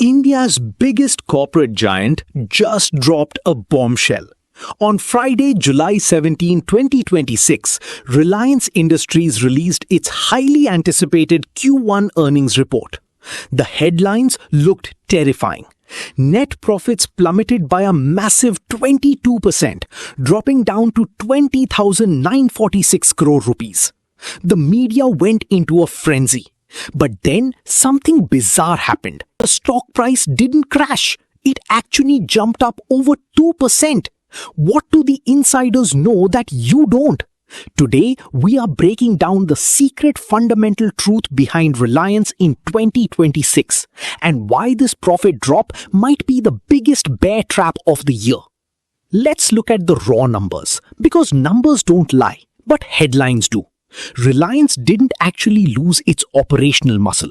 India's biggest corporate giant just dropped a bombshell. On Friday, July 17, 2026, Reliance Industries released its highly anticipated Q1 earnings report. The headlines looked terrifying. Net profits plummeted by a massive 22%, dropping down to 20,946 crore rupees. The media went into a frenzy. But then something bizarre happened. The stock price didn't crash. It actually jumped up over 2%. What do the insiders know that you don't? Today, we are breaking down the secret fundamental truth behind Reliance in 2026 and why this profit drop might be the biggest bear trap of the year. Let's look at the raw numbers, because numbers don't lie, but headlines do. Reliance didn't actually lose its operational muscle.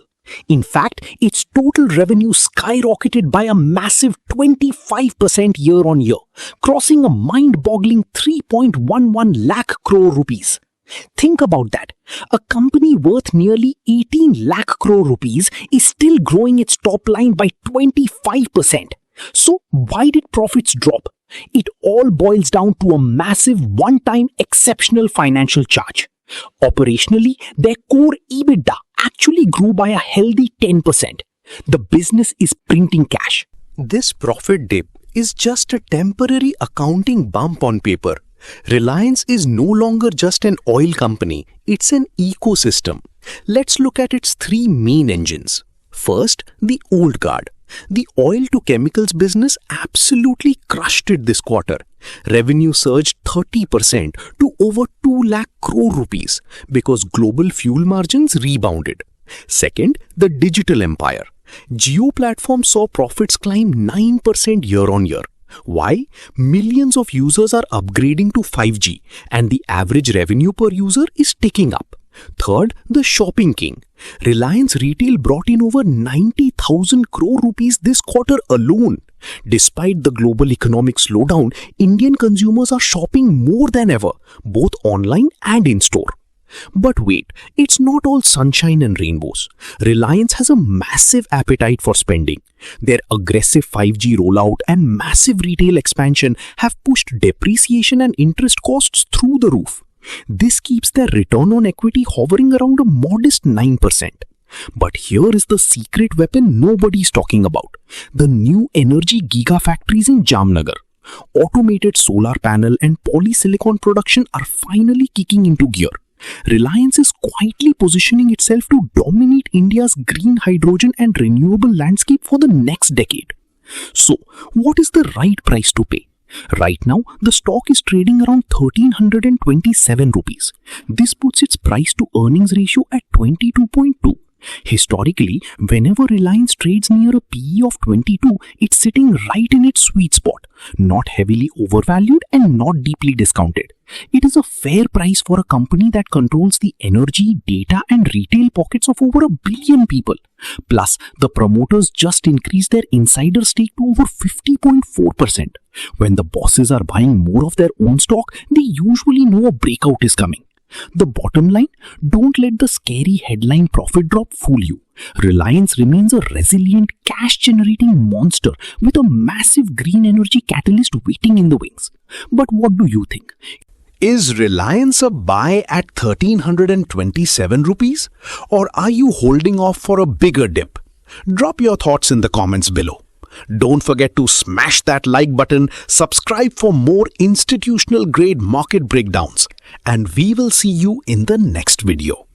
In fact, its total revenue skyrocketed by a massive 25% year-on-year, crossing a mind-boggling 3.11 lakh crore rupees. Think about that. A company worth nearly 18 lakh crore rupees is still growing its top line by 25%. So why did profits drop? It all boils down to a massive one-time exceptional financial charge. Operationally, their core EBITDA actually grew by a healthy 10%. The business is printing cash. This profit dip is just a temporary accounting bump on paper. Reliance is no longer just an oil company, it's an ecosystem. Let's look at its three main engines. First, the old guard. The oil to chemicals business absolutely crushed it this quarter. Revenue surged 30% to over 2 lakh crore rupees because global fuel margins rebounded. Second, the digital empire. Jio platform saw profits climb 9% year-on-year. Why? Millions of users are upgrading to 5G and the average revenue per user is ticking up. Third, the shopping king. Reliance Retail brought in over 90,000 crore rupees this quarter alone. Despite the global economic slowdown, Indian consumers are shopping more than ever, both online and in-store. But wait, it's not all sunshine and rainbows. Reliance has a massive appetite for spending. Their aggressive 5G rollout and massive retail expansion have pushed depreciation and interest costs through the roof. This keeps their return on equity hovering around a modest 9%. But here is the secret weapon nobody's talking about. The new energy gigafactories in Jamnagar. Automated solar panel and polysilicon production are finally kicking into gear. Reliance is quietly positioning itself to dominate India's green hydrogen and renewable landscape for the next decade. So, what is the right price to pay? Right now, the stock is trading around 1327 rupees. This puts its price to earnings ratio at 22.2. Historically, whenever Reliance trades near a PE of 22, it's sitting right in its sweet spot, not heavily overvalued and not deeply discounted. It is a fair price for a company that controls the energy, data and retail pockets of over 1 billion people. Plus, the promoters just increased their insider stake to over 50.4%. When the bosses are buying more of their own stock, they usually know a breakout is coming. The bottom line, don't let the scary headline profit drop fool you. Reliance remains a resilient, cash-generating monster with a massive green energy catalyst waiting in the wings. But what do you think? Is Reliance a buy at 1327 rupees? Or are you holding off for a bigger dip? Drop your thoughts in the comments below. Don't forget to smash that like button, subscribe for more institutional grade market breakdowns, and we will see you in the next video.